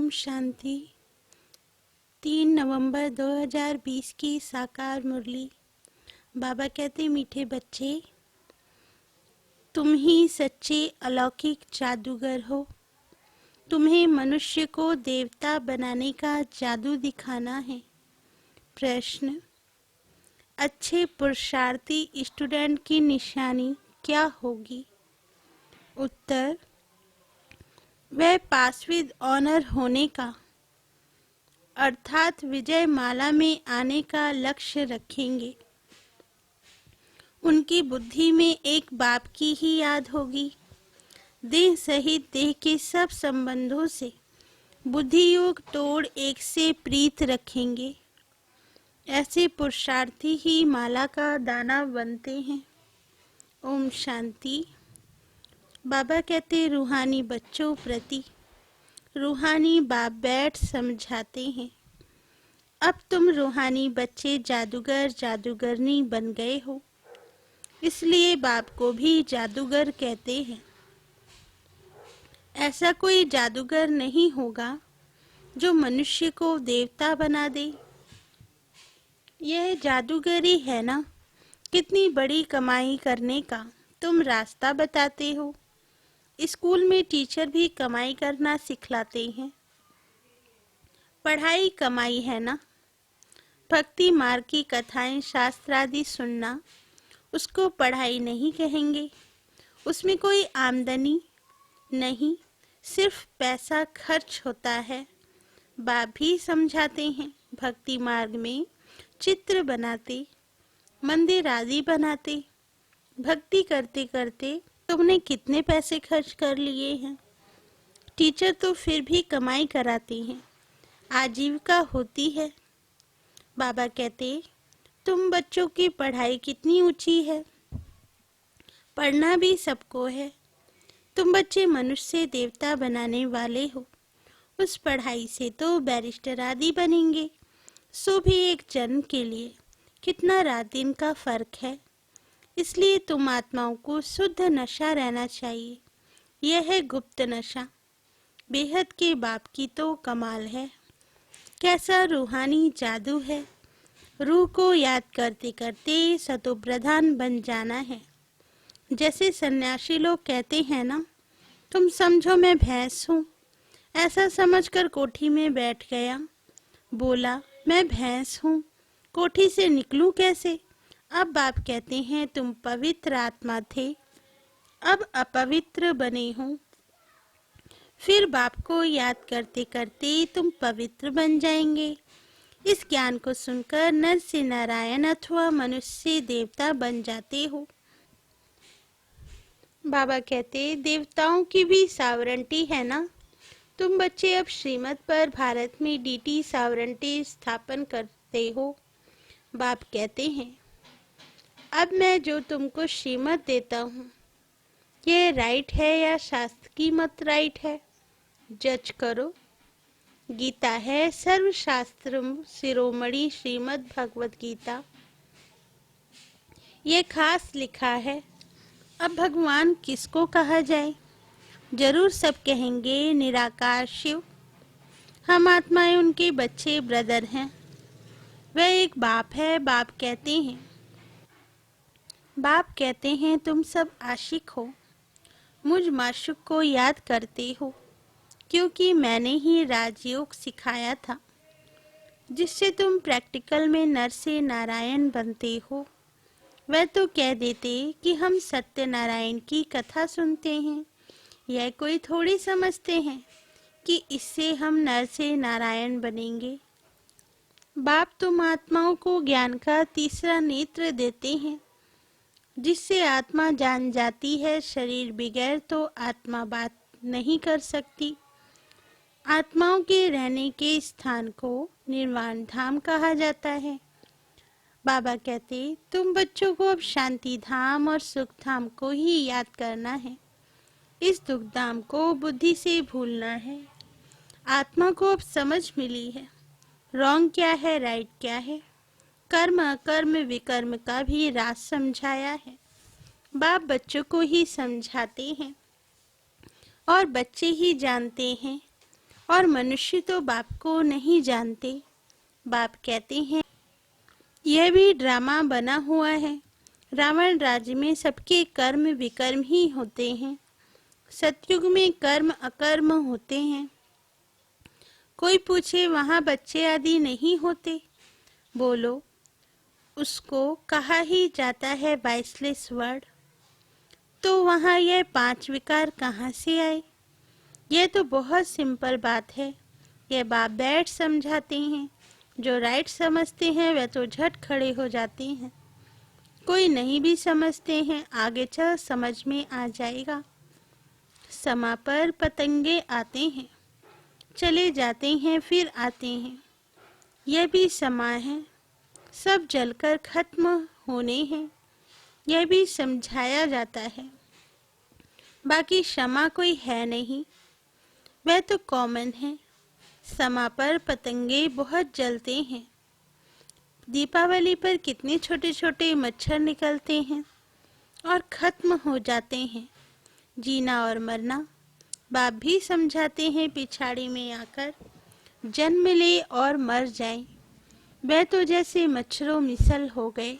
ओम शांति। 3 नवंबर 2020 की साकार मुरली। बाबा कहते, मीठे बच्चे, तुम ही सच्चे अलौकिक जादूगर हो। तुम्हें मनुष्य को देवता बनाने का जादू दिखाना है। प्रश्न: अच्छे पुरुषार्थी स्टूडेंट की निशानी क्या होगी? उत्तर: वह पास विद ऑनर होने का अर्थात विजय माला में आने का लक्ष्य रखेंगे। उनकी बुद्धि में एक बाप की ही याद होगी। देह सहित देह के सब संबंधों से बुद्धि योग तोड़ एक से प्रीत रखेंगे। ऐसे पुरुषार्थी ही माला का दाना बनते हैं। ओम शांति। बाबा कहते, रूहानी बच्चों प्रति रूहानी बाप बैठ समझाते हैं। अब तुम रूहानी बच्चे जादूगर जादूगरनी बन गए हो, इसलिए बाप को भी जादूगर कहते हैं। ऐसा कोई जादूगर नहीं होगा जो मनुष्य को देवता बना दे। यह जादूगरी है ना। कितनी बड़ी कमाई करने का तुम रास्ता बताते हो। स्कूल में टीचर भी कमाई करना सिखलाते हैं। पढ़ाई कमाई है ना। भक्ति मार्ग की कथाएं शास्त्र आदि सुनना, उसको पढ़ाई नहीं कहेंगे। उसमें कोई आमदनी नहीं, सिर्फ पैसा खर्च होता है। बाप भी समझाते हैं, भक्ति मार्ग में चित्र बनाते, मंदिर आदि बनाते, भक्ति करते करते तुमने कितने पैसे खर्च कर लिए हैं। टीचर तो फिर भी कमाई कराते हैं, आजीविका होती है। बाबा कहते, तुम बच्चों की पढ़ाई कितनी ऊंची है। पढ़ना भी सबको है। तुम बच्चे मनुष्य से देवता बनाने वाले हो। उस पढ़ाई से तो बैरिस्टर आदि बनेंगे। सो भी एक जन्म के लिए कितना रात दिन का फर्क है। इसलिए तुम आत्माओं को शुद्ध नशा रहना चाहिए। यह है गुप्त नशा। बेहद के बाप की तो कमाल है। कैसा रूहानी जादू है। रूह को याद करते करते सतो प्रधान बन जाना है। जैसे सन्यासी लोग कहते हैं ना, तुम समझो मैं भैंस हूँ। ऐसा समझकर कोठी में बैठ गया। बोला, मैं भैंस हूँ, कोठी से निकलूं कैसे। अब बाप कहते हैं, तुम पवित्र आत्मा थे, अब अपवित्र बने हो। फिर बाप को याद करते करते तुम पवित्र बन जाएंगे। इस ज्ञान को सुनकर नर से नारायण अथवा मनुष्य से देवता बन जाते हो। बाबा कहते, देवताओं की भी सावरंटी है ना। तुम बच्चे अब श्रीमत पर भारत में डीटी सावरंटी स्थापन करते हो। बाप कहते हैं, अब मैं जो तुमको श्रीमत देता हूँ, ये राइट है या शास्त्र की मत राइट है, जज करो। गीता है सर्वशास्त्र शिरोमणि श्रीमद् भगवत गीता। ये खास लिखा है। अब भगवान किसको कहा जाए। जरूर सब कहेंगे निराकार शिव। हम आत्माएं उनके बच्चे ब्रदर हैं। वह एक बाप है। बाप कहते हैं तुम सब आशिक हो। मुझ माशूक को याद करते हो, क्योंकि मैंने ही राजयोग सिखाया था, जिससे तुम प्रैक्टिकल में नर से नारायण बनते हो। वह तो कह देते कि हम सत्यनारायण की कथा सुनते हैं। यह कोई थोड़ी समझते हैं कि इससे हम नर से नारायण बनेंगे। बाप तुम आत्माओं को ज्ञान का तीसरा नेत्र देते हैं, जिससे आत्मा जान जाती है शरीर बगैर तो आत्मा बात नहीं कर सकती। आत्माओं के रहने के स्थान को निर्वाण धाम कहा जाता है। बाबा कहते, तुम बच्चों को अब शांति धाम और सुख धाम को ही याद करना है। इस दुख धाम को बुद्धि से भूलना है। आत्मा को अब समझ मिली है, रॉन्ग क्या है राइट क्या है। कर्म अकर्म विकर्म का भी राज समझाया है। बाप बच्चों को ही समझाते हैं और बच्चे ही जानते हैं। और मनुष्य तो बाप को नहीं जानते। बाप कहते हैं यह भी ड्रामा बना हुआ है। रावण राज्य में सबके कर्म विकर्म ही होते हैं। सतयुग में कर्म अकर्म होते हैं। कोई पूछे वहाँ बच्चे आदि नहीं होते? बोलो, उसको कहा ही जाता है वाइसलेस वर्ड। तो वहाँ यह 5 विकार कहाँ से आए? यह तो बहुत सिंपल बात है। यह बाप बैठ समझाते हैं। जो राइट समझते हैं वह तो झट खड़े हो जाते हैं। कोई नहीं भी समझते हैं, आगे चल समझ में आ जाएगा। समा पर पतंगे आते हैं, चले जाते हैं, फिर आते हैं। यह भी समा है, सब जलकर खत्म होने हैं। यह भी समझाया जाता है। बाकी क्षमा कोई है नहीं, वह तो कॉमन है। समा पर पतंगे बहुत जलते हैं। दीपावली पर कितने छोटे छोटे मच्छर निकलते हैं और खत्म हो जाते हैं। जीना और मरना बाप भी समझाते हैं। पिछाड़ी में आकर जन्म ले और मर जाए, वह तो जैसे मच्छरों मिसल हो गए।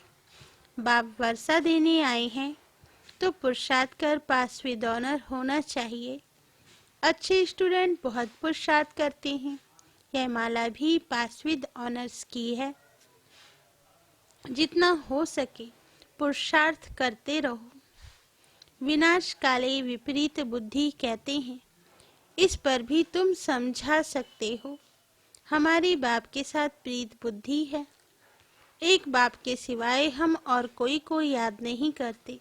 बाप वर्षा देने आए हैं तो पुरुषार्थ कर पास विद ऑनर होना चाहिए। अच्छे स्टूडेंट बहुत पुरुषार्थ करते हैं। यह माला भी पास विद ऑनर्स की है। जितना हो सके पुरुषार्थ करते रहो। विनाश काले विपरीत बुद्धि कहते हैं। इस पर भी तुम समझा सकते हो। हमारी बाप के साथ प्रीत बुद्धि है। एक बाप के सिवाय हम और कोई को याद नहीं करते।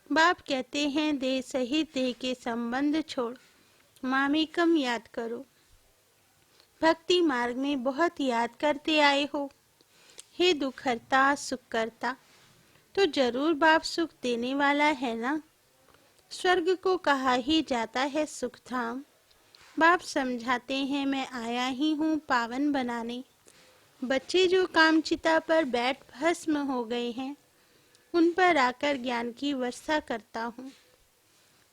बाप कहते हैं देह सहित देह के संबंध छोड़ मामेकम याद करो। भक्ति मार्ग में बहुत याद करते आए हो। हे दुखहर्ता सुख करता, तो जरूर बाप सुख देने वाला है ना। स्वर्ग को कहा ही जाता है सुख धाम। बाप समझाते हैं मैं आया ही हूँ पावन बनाने। बच्चे जो कामचिता पर बैठ भस्म हो गए हैं, उन पर आकर ज्ञान की वर्षा करता हूँ।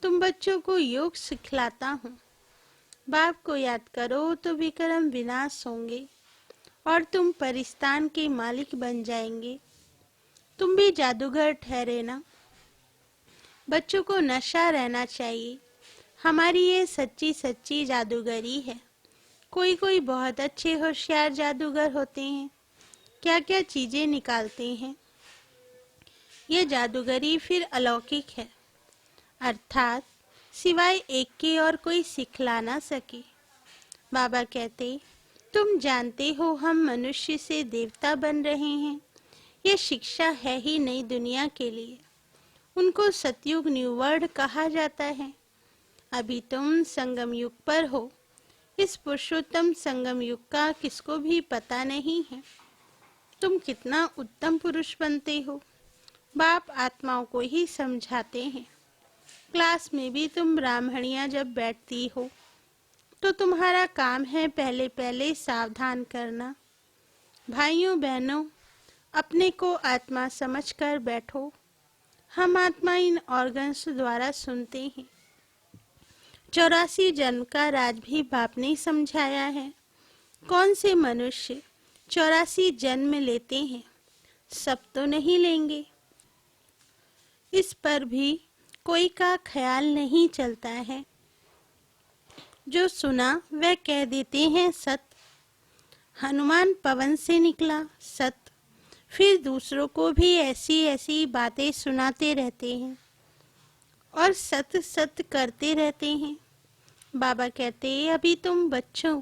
तुम बच्चों को योग सिखलाता हूँ। बाप को याद करो तो विक्रम विनाश होंगे और तुम परिस्तान के मालिक बन जाएंगे। तुम भी जादूगर ठहरे ना। बच्चों को नशा रहना चाहिए। हमारी ये सच्ची सच्ची जादूगरी है। कोई कोई बहुत अच्छे होशियार जादूगर होते हैं, क्या क्या चीजें निकालते हैं। ये जादूगरी फिर अलौकिक है, अर्थात सिवाय एक के और कोई सिखला ना सके। बाबा कहते तुम जानते हो हम मनुष्य से देवता बन रहे हैं। ये शिक्षा है ही नई दुनिया के लिए। उनको सतयुग न्यू वर्ल्ड कहा जाता है। अभी तुम संगम युग पर हो। इस पुरुषोत्तम संगम युग का किसको भी पता नहीं है। तुम कितना उत्तम पुरुष बनते हो। बाप आत्माओं को ही समझाते हैं। क्लास में भी तुम ब्राह्मणियां जब बैठती हो तो तुम्हारा काम है पहले पहले सावधान करना। भाइयों बहनों, अपने को आत्मा समझकर बैठो। हम आत्मा इन ऑर्गन्स द्वारा सुनते हैं। 84 जन्म का राज भी बाप ने समझाया है। कौन से मनुष्य 84 जन्म लेते हैं? सब तो नहीं लेंगे। इस पर भी कोई का ख्याल नहीं चलता है। जो सुना वह कह देते हैं सत। हनुमान पवन से निकला सत। फिर दूसरों को भी ऐसी ऐसी बातें सुनाते रहते हैं और सत सत करते रहते हैं। बाबा कहते अभी तुम बच्चों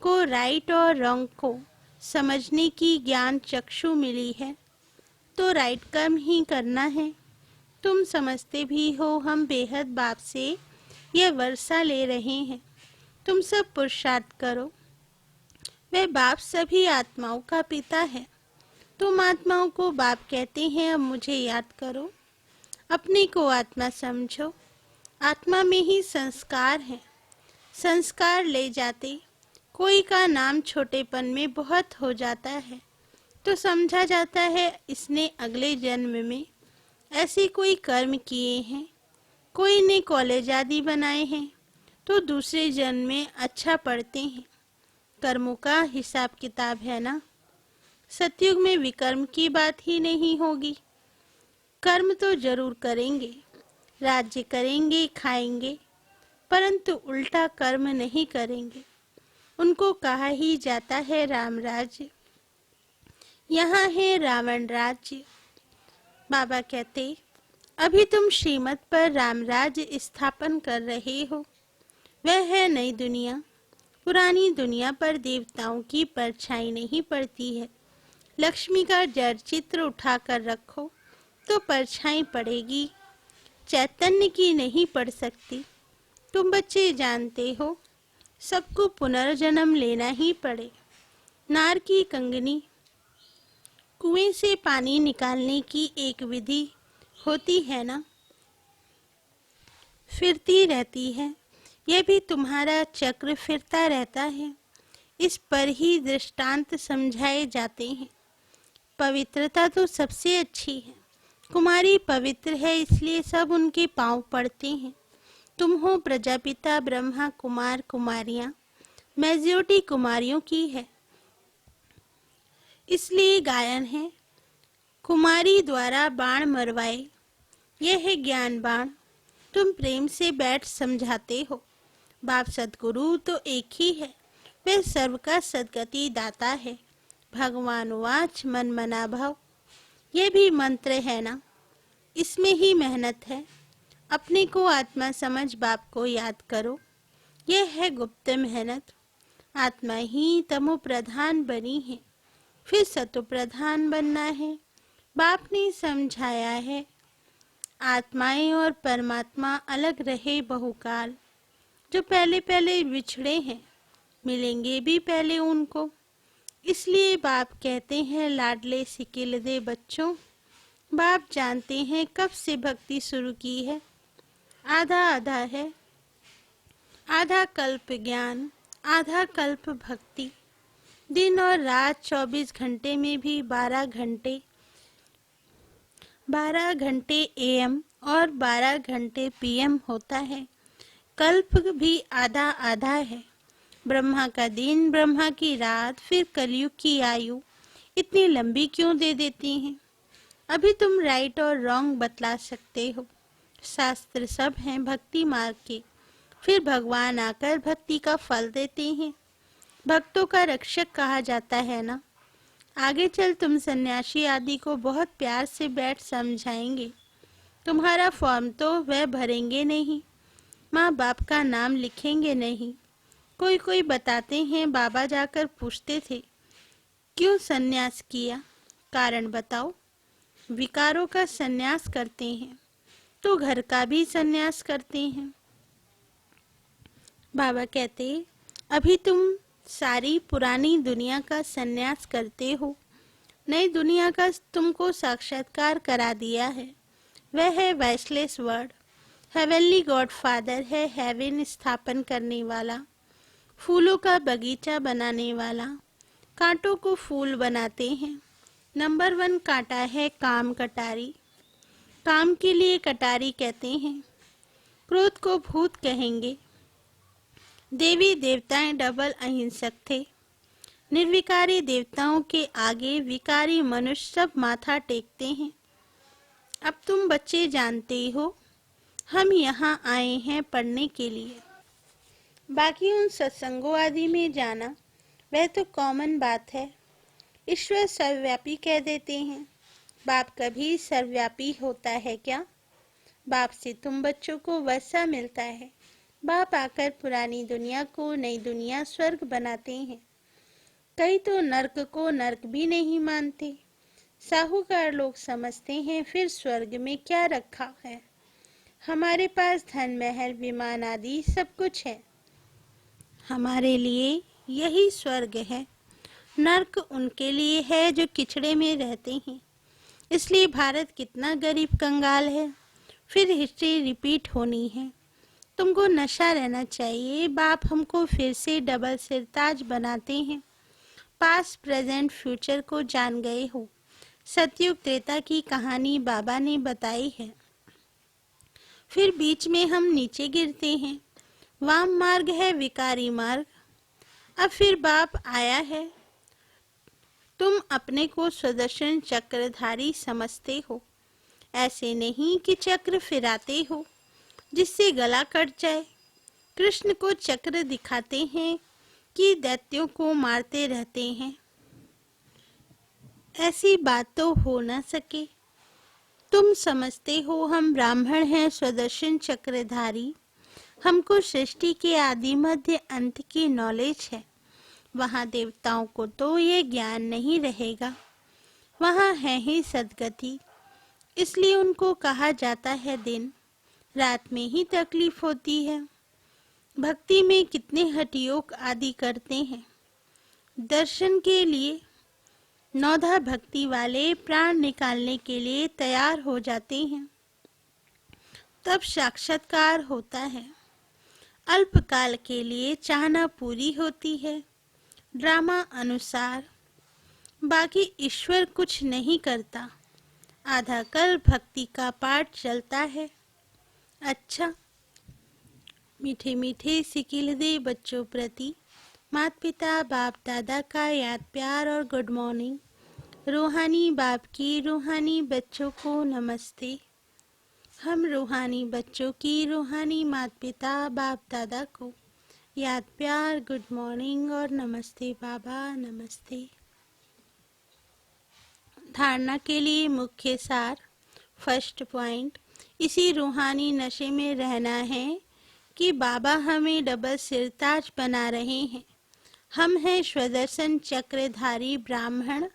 को राइट और रॉन्ग को समझने की ज्ञान चक्षु मिली है, तो राइट कर्म ही करना है। तुम समझते भी हो हम बेहद बाप से यह वर्षा ले रहे हैं। तुम सब पुरुषार्थ करो। वह बाप सभी आत्माओं का पिता है। तुम आत्माओं को बाप कहते हैं अब मुझे याद करो। अपने को आत्मा समझो। आत्मा में ही संस्कार है। संस्कार ले जाते कोई का नाम छोटेपन में बहुत हो जाता है तो समझा जाता है इसने अगले जन्म में ऐसे कोई कर्म किए हैं। कोई ने कॉलेज आदि बनाए हैं तो दूसरे जन्म में अच्छा पढ़ते हैं। कर्मों का हिसाब किताब है ना। सतयुग में विकर्म की बात ही नहीं होगी। कर्म तो जरूर करेंगे, राज्य करेंगे, खाएंगे, परंतु उल्टा कर्म नहीं करेंगे। उनको कहा ही जाता है राम राज्य। यहाँ है रावण राज्य। बाबा कहते, अभी तुम श्रीमत पर राम राज्य स्थापन कर रहे हो। वह है नई दुनिया। पुरानी दुनिया पर देवताओं की परछाई नहीं पड़ती है। लक्ष्मी का जड़ चित्र उठाकर रखो तो परछाई पड़ेगी, चैतन्य की नहीं पड़ सकती। तुम बच्चे जानते हो, सबको पुनर्जन्म लेना ही पड़े। नार की कंगनी, कुएं से पानी निकालने की एक विधि होती है ना, फिरती रहती है। यह भी तुम्हारा चक्र फिरता रहता है। इस पर ही दृष्टांत समझाए जाते हैं। पवित्रता तो सबसे अच्छी है। कुमारी पवित्र है, इसलिए सब उनके पांव पड़ते हैं। तुम हो प्रजापिता ब्रह्मा कुमार कुमारियां, मेजॉरिटी कुमारियों की है, इसलिए गायन है। कुमारी द्वारा बाण मरवाए, यह है ज्ञान बाण। तुम प्रेम से बैठ समझाते हो। बाप सदगुरु तो एक ही है, वह सर्व का सदगति दाता है। भगवान वाच मन मना भव, यह भी मंत्र है ना। इसमें ही मेहनत है। अपने को आत्मा समझ बाप को याद करो, यह है गुप्त मेहनत। आत्मा ही तमो प्रधान बनी है, फिर सतो प्रधान बनना है। बाप ने समझाया है, आत्माएं और परमात्मा अलग रहे बहुकाल। जो पहले पहले बिछड़े हैं, मिलेंगे भी पहले उनको। इसलिए बाप कहते हैं, लाडले सिकिल दे बच्चों। बाप जानते हैं कब से भक्ति शुरू की है। आधा आधा है, आधा कल्प ज्ञान, आधा कल्प भक्ति। दिन और रात 24 घंटे में भी 12 घंटे एएम और 12 घंटे पीएम होता है। कल्प भी आधा आधा है। ब्रह्मा का दिन, ब्रह्मा की रात, फिर कलयुग की आयु इतनी लंबी क्यों दे देती हैं? अभी तुम राइट और रॉन्ग बतला सकते हो। शास्त्र सब हैं भक्ति मार्ग के। फिर भगवान आकर भक्ति का फल देते हैं। भक्तों का रक्षक कहा जाता है ना। आगे चल तुम सन्यासी आदि को बहुत प्यार से बैठ समझाएंगे। तुम्हारा फॉर्म तो वह भरेंगे नहीं, माँ बाप का नाम लिखेंगे नहीं। कोई बताते हैं, बाबा जाकर पूछते थे, क्यों सन्यास किया? कारण बताओ। विकारों का सन्यास करते हैं तो घर का भी सन्यास करते हैं। बाबा कहते, अभी तुम सारी पुरानी दुनिया का सन्यास करते हो। नई दुनिया का तुमको साक्षात्कार करा दिया है। वह है वैशलेस वर्ड। हेवनली गॉड फादर है, हेवन स्थापन करने वाला, फूलों का बगीचा बनाने वाला। कांटों को फूल बनाते हैं। नंबर 1 कांटा है काम कटारी। काम के लिए कटारी कहते हैं। क्रोध को भूत कहेंगे। देवी देवताएं डबल अहिंसक थे। निर्विकारी देवताओं के आगे विकारी मनुष्य सब माथा टेकते हैं। अब तुम बच्चे जानते हो, हम यहाँ आए हैं पढ़ने के लिए। बाकी उन सत्संगों आदि में जाना वह तो कॉमन बात है। ईश्वर सर्वव्यापी कह देते हैं। बाप कभी सर्वव्यापी होता है क्या? बाप से तुम बच्चों को वैसा मिलता है। बाप आकर पुरानी दुनिया को नई दुनिया स्वर्ग बनाते हैं। कई तो नर्क को नर्क भी नहीं मानते। साहूकार लोग समझते हैं फिर स्वर्ग में क्या रखा है। हमारे पास धन महल विमान आदि सब कुछ है। हमारे लिए यही स्वर्ग है। नर्क उनके लिए है जो किचड़े में रहते हैं। इसलिए भारत कितना गरीब कंगाल है। फिर हिस्ट्री रिपीट होनी है। तुमको नशा रहना चाहिए। बाप हमको फिर से डबल सिरताज बनाते हैं। पास्ट प्रेजेंट फ्यूचर को जान गए हो। सतयुग त्रेता की कहानी बाबा ने बताई है। फिर बीच में हम नीचे गिरते हैं। वाम मार्ग है विकारी मार्ग। अब फिर बाप आया है। तुम अपने को सुदर्शन चक्रधारी समझते हो। ऐसे नहीं कि चक्र फिराते हो जिससे गला कट जाए। कृष्ण को चक्र दिखाते हैं कि दैत्यों को मारते रहते हैं। ऐसी बात तो हो न सके। तुम समझते हो हम ब्राह्मण हैं सुदर्शन चक्रधारी। हमको सृष्टि के आदि मध्य अंत की नॉलेज है। वहाँ देवताओं को तो ये ज्ञान नहीं रहेगा। वहाँ है ही सद्गति, इसलिए उनको कहा जाता है दिन रात में ही तकलीफ होती है। भक्ति में कितने हठयोग आदि करते हैं। दर्शन के लिए नौधा भक्ति वाले प्राण निकालने के लिए तैयार हो जाते हैं। तब साक्षात्कार होता है। अल्पकाल के लिए चाहना पूरी होती है ड्रामा अनुसार। बाकी ईश्वर कुछ नहीं करता। आधा कल भक्ति का पाठ चलता है। अच्छा, मीठे मीठे सिकिलदे बच्चों प्रति माता पिता बाप दादा का याद प्यार और गुड मॉर्निंग। रूहानी बाप की रूहानी बच्चों को नमस्ते। हम रूहानी बच्चों की रूहानी माता पिता बाप दादा को याद प्यार गुड मॉर्निंग और नमस्ते बाबा नमस्ते। धारणा के लिए मुख्य सार। फर्स्ट पॉइंट, इसी रूहानी नशे में रहना है कि बाबा हमें डबल सिरताज बना रहे हैं। हम हैं स्वदर्शन चक्रधारी ब्राह्मण।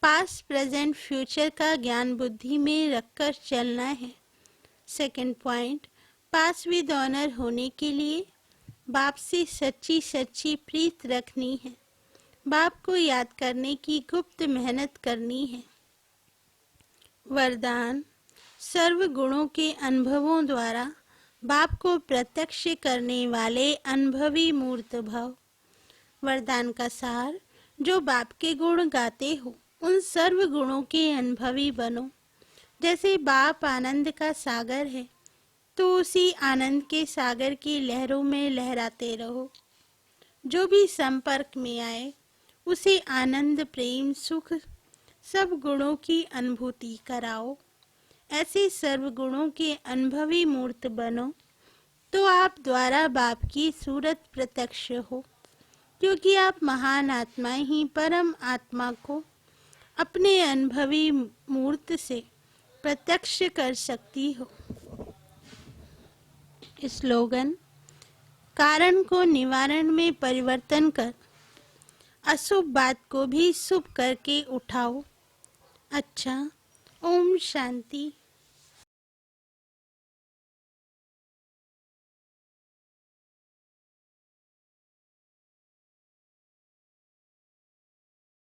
पास्ट प्रेजेंट फ्यूचर का ज्ञान बुद्धि में रखकर चलना है। Second point, pass with honour होने के लिए बाप से सच्ची सच्ची प्रीत रखनी है। बाप को याद करने की गुप्त मेहनत करनी है। वरदान, सर्व गुणों के अनुभवों द्वारा बाप को प्रत्यक्ष करने वाले अनुभवी मूर्त भव। वरदान का सार, जो बाप के गुण गाते हो उन सर्व गुणों के अनुभवी बनो। जैसे बाप आनंद का सागर है तो उसी आनंद के सागर की लहरों में लहराते रहो। जो भी संपर्क में आए उसे आनंद प्रेम सुख सब गुणों की अनुभूति कराओ। ऐसे सर्व गुणों के अनुभवी मूर्त बनो तो आप द्वारा बाप की सूरत प्रत्यक्ष हो, क्योंकि आप महान आत्मा ही परम आत्मा को अपने अनुभवी मूर्त से प्रत्यक्ष कर सकती हो। स्लोगन, कारण को निवारण में परिवर्तन कर अशुभ बात को भी शुभ करके उठाओ। अच्छा, ओम शांति।